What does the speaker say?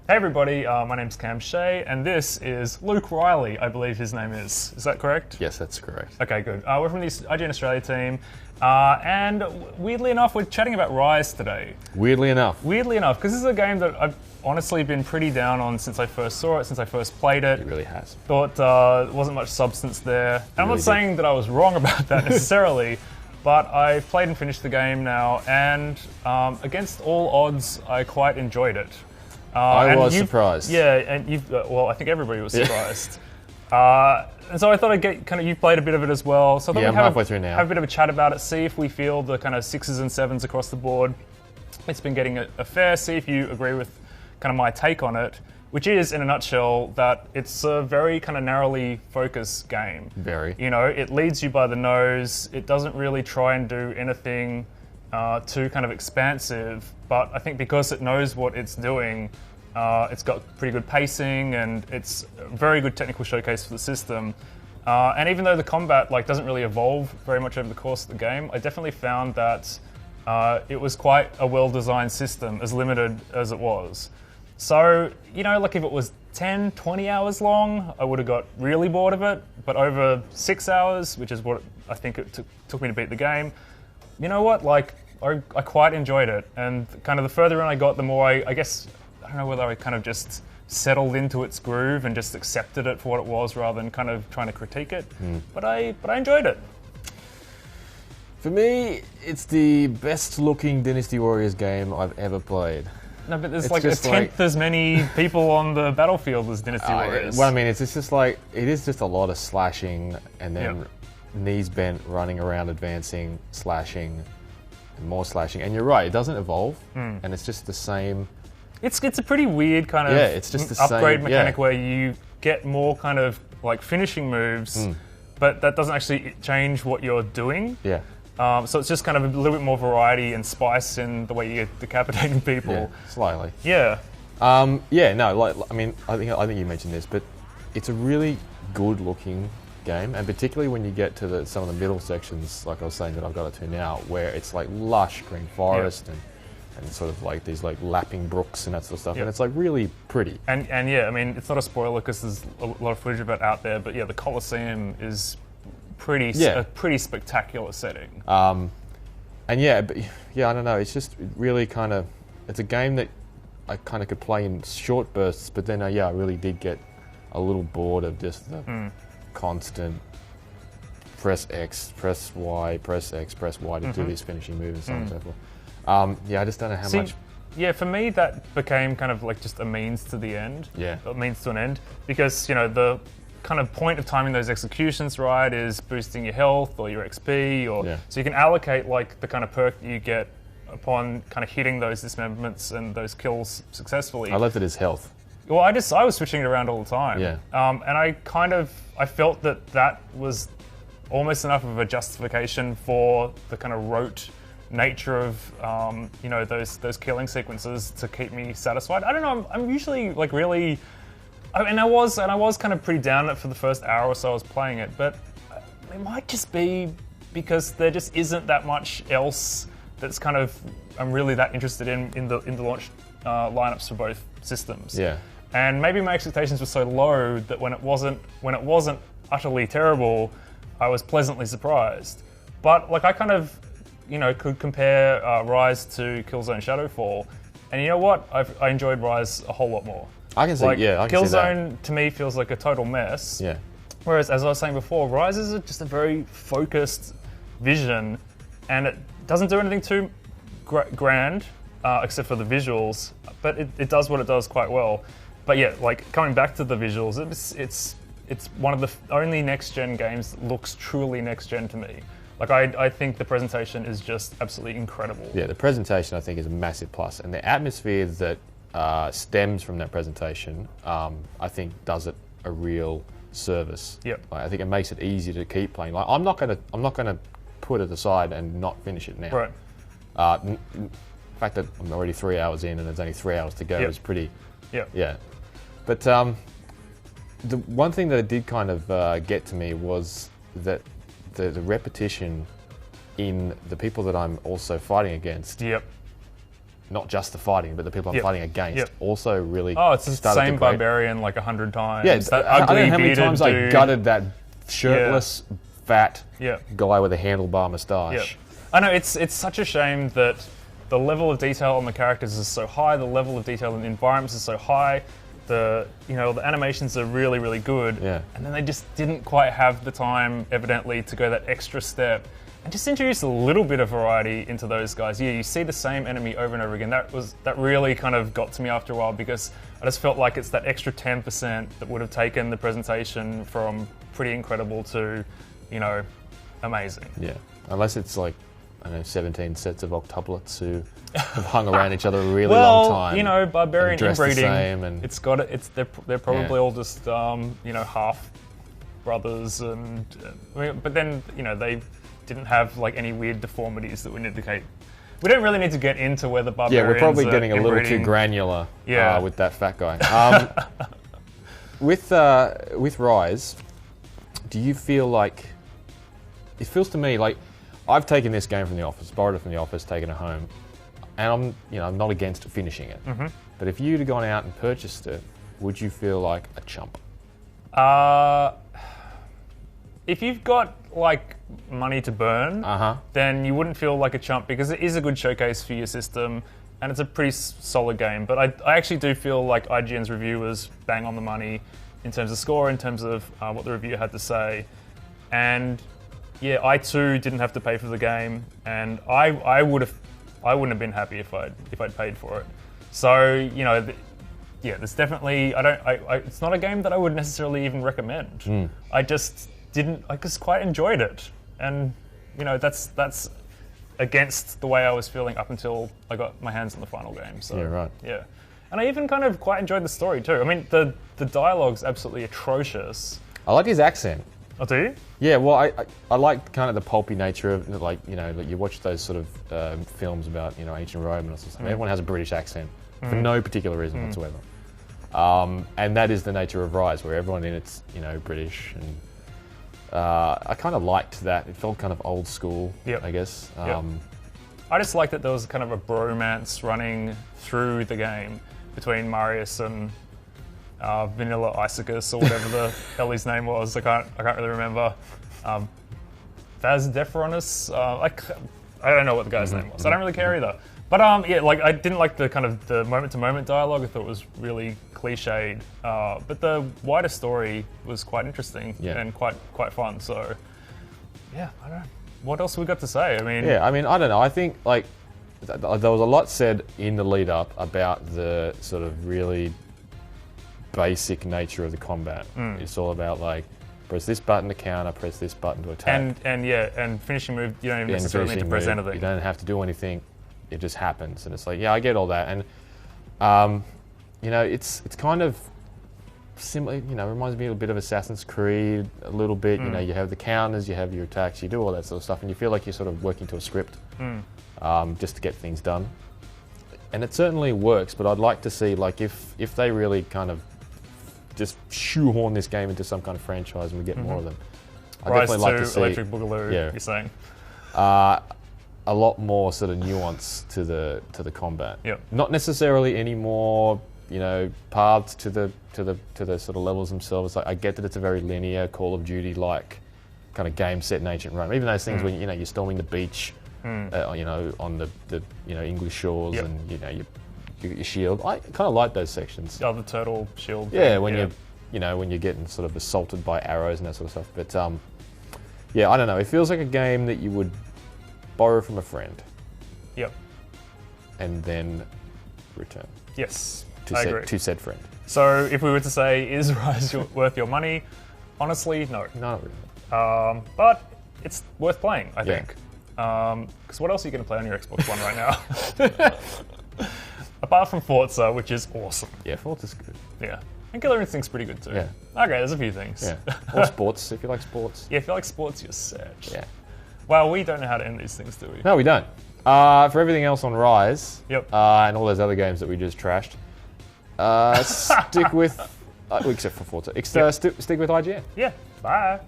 Hey everybody, my name's Cam Shea, and this is Luke Riley, I believe his name is. Is that correct? Yes, that's correct. Okay, good. We're from the IGN Australia team, and weirdly enough, we're chatting about Ryse today. Weirdly enough, because this is a game that I've honestly been pretty down on since I first saw it, since I first played it. it really has. Thought there wasn't much substance there. And I'm not saying that I was wrong about that necessarily, but I've played and finished the game now, and against all odds, I quite enjoyed it. I was surprised. Yeah, and well, I think everybody was surprised. And so I thought I'd get you played a bit of it as well. So I thought I'm we'd halfway through now. have a bit of a chat about it, see if we feel the kind of 6s and 7s across the board. It's been getting a fair, see if you agree with kind of my take on it, which is, in a nutshell, that it's a very kind of narrowly focused game. Very. You know, it leads you by the nose. It doesn't really try and do anything too kind of expansive, but I think because it knows what it's doing, it's got pretty good pacing and it's a very good technical showcase for the system. And even though the combat doesn't really evolve very much over the course of the game, I definitely found that it was quite a well-designed system, as limited as it was. So, you know, if it was 10, 20 hours long, I would have got really bored of it. But over 6 hours, which is what I think it took me to beat the game, you know what? I quite enjoyed it. And kind of the further in I got, the more I guess, I don't know whether I kind of just settled into its groove and just accepted it for what it was rather than kind of trying to critique it. But I enjoyed it. For me, it's the best looking Dynasty Warriors game I've ever played. No, but there's a tenth as many people on the battlefield as Dynasty Warriors. Well, I mean, it's just it is just a lot of slashing and then knees bent, running around, advancing, slashing, and more slashing. And you're right, it doesn't evolve, and it's just the same. It's a pretty weird kind of it's just the upgrade same, mechanic where you get more kind of finishing moves, but that doesn't actually change what you're doing. Yeah. So it's just kind of a little bit more variety and spice in the way you're decapitating people. Yeah, slightly. Yeah. I mean, I think you mentioned this, but it's a really good-looking game, and particularly when you get to some of the middle sections, like I was saying that I've got it to now, where it's lush green forest and sort of these lapping brooks and that sort of stuff, and it's really pretty. And yeah, I mean, it's not a spoiler because there's a lot of footage of it out there, but yeah, the Colosseum is a pretty spectacular setting. I don't know. It's just really kind of. It's a game that I kind of could play in short bursts, but then I really did get a little bored of just the constant press X, press Y, press X, press Y to do this finishing move and so on and so forth. I just don't know how much. Yeah, for me that became kind of just a means to the end. Yeah. A means to an end, because the kind of point of timing those executions right is boosting your health or your XP, so you can allocate the kind of perk that you get upon kind of hitting those dismemberments and those kills successfully. I left it as health. Well, I was switching it around all the time. Yeah. And I felt that was almost enough of a justification for the kind of rote nature of those killing sequences to keep me satisfied. I don't know. I'm usually really. And I was kind of pretty down on it for the first hour or so I was playing it, but it might just be because there just isn't that much else that's kind of I'm really that interested in the launch lineups for both systems. Yeah. And maybe my expectations were so low that when it wasn't utterly terrible, I was pleasantly surprised. But I kind of could compare Ryse to Killzone Shadowfall, and you know what? I enjoyed Ryse a whole lot more. I can see, I can see that. Killzone to me feels like a total mess. Yeah. Whereas, as I was saying before, Ryse is just a very focused vision, and it doesn't do anything too grand, except for the visuals. But it does what it does quite well. But yeah, coming back to the visuals, it's one of the only next-gen games that looks truly next-gen to me. I think the presentation is just absolutely incredible. Yeah, the presentation I think is a massive plus, and the atmosphere that stems from that presentation, I think does it a real service. Yep. I think it makes it easy to keep playing. I'm not gonna put it aside and not finish it now. Right. The fact that I'm already 3 hours in and there's only 3 hours to go is pretty. Yeah. But the one thing that it did kind of get to me was that the repetition in the people that I'm also fighting against. Yep. not just the fighting, but the people I'm fighting against also really. Oh, it's the same barbarian like 100 times. Yeah, that I don't ugly know how many bearded times dude. I gutted that shirtless, fat guy with a handlebar moustache. I know it's such a shame that the level of detail on the characters is so high, the level of detail in the environments is so high, the animations are really, really good, and then they just didn't quite have the time, evidently, to go that extra step and just introduce a little bit of variety into those guys. Yeah, you see the same enemy over and over again. That really kind of got to me after a while, because I just felt like it's that extra 10% that would have taken the presentation from pretty incredible to, amazing. Yeah, unless it's like, I don't know, 17 sets of octuplets who have hung around each other a really long time. Barbarian inbreeding. And they're probably all just half brothers, and but then they didn't have like any weird deformities that would indicate. We don't really need to get into whether barbarians. Yeah, we're probably getting a little too granular with that fat guy. With Ryse, do you feel like it feels to me like I've taken this game from the office, borrowed it from the office, taken it home, and I'm not against finishing it. Mm-hmm. But if you'd have gone out and purchased it, would you feel like a chump? If you've got like money to burn, then you wouldn't feel like a chump, because it is a good showcase for your system and it's a pretty solid game. But I actually do feel like IGN's review was bang on the money in terms of score, in terms of what the reviewer had to say. And yeah, I too didn't have to pay for the game, and I wouldn't have been happy if I'd paid for it. So there's definitely it's not a game that I would necessarily even recommend. I just quite enjoyed it, and that's against the way I was feeling up until I got my hands on the final game. So yeah, and I even kind of quite enjoyed the story too. I mean, the dialogue's absolutely atrocious. I like his accent. Oh, do you? Yeah, well, I like kind of the pulpy nature of it, like you watch those sort of films about ancient Rome and stuff. Everyone has a British accent for no particular reason whatsoever, and that is the nature of Ryse, where everyone in it's British, and I kind of liked that. It felt kind of old school, I guess. I just liked that there was kind of a bromance running through the game between Marius and Vanilla Icicus, or whatever the hell his name was. I can't really remember. Vaz Defronus. I don't know what the guy's name was. I don't really care either. But I didn't like the kind of the moment-to-moment dialogue. I thought it was really cliched. But the wider story was quite interesting and quite fun. So yeah, I don't know. What else have we got to say? I mean, I don't know. I think like there was a lot said in the lead up about the sort of really basic nature of the combat. It's all about like press this button to counter, press this button to attack, and finishing move. You don't even necessarily need to press anything. You don't have to do anything. It just happens, and it's like, I get all that, and it's kind of similar. Reminds me a bit of Assassin's Creed a little bit. You have the counters, you have your attacks, you do all that sort of stuff, and you feel like you're sort of working to a script, just to get things done. And it certainly works, but I'd like to see like if they really kind of just shoehorn this game into some kind of franchise and we get more of them. I'd definitely like to see Electric Boogaloo. You're saying a lot more sort of nuance to the combat. Not necessarily any more paths to the sort of levels themselves. Like, I get that it's a very linear Call of Duty like kind of game set in ancient Rome. Even those things when you're storming the beach, on the English shores, and your shield. I kind of like those sections. Oh, the turtle shield. Yeah, when you're getting sort of assaulted by arrows and that sort of stuff. But I don't know. It feels like a game that you would borrow from a friend. And then return. Yes, I agree. To said friend. So if we were to say, is Ryse worth your money? Honestly, no. Not really. But it's worth playing, I think. Because what else are you going to play on your Xbox One right now? Apart from Forza, which is awesome. Yeah, Forza's good. Yeah. And Killer Instinct's pretty good too. Yeah. Okay, there's a few things. Yeah. Or sports, if you like sports. Yeah, if you like sports, you're set. Yeah. Well, we don't know how to end these things, do we? No, we don't. For everything else on Ryse, and all those other games that we just trashed, stick with, except for Forza, stick with IGN. Yeah, bye.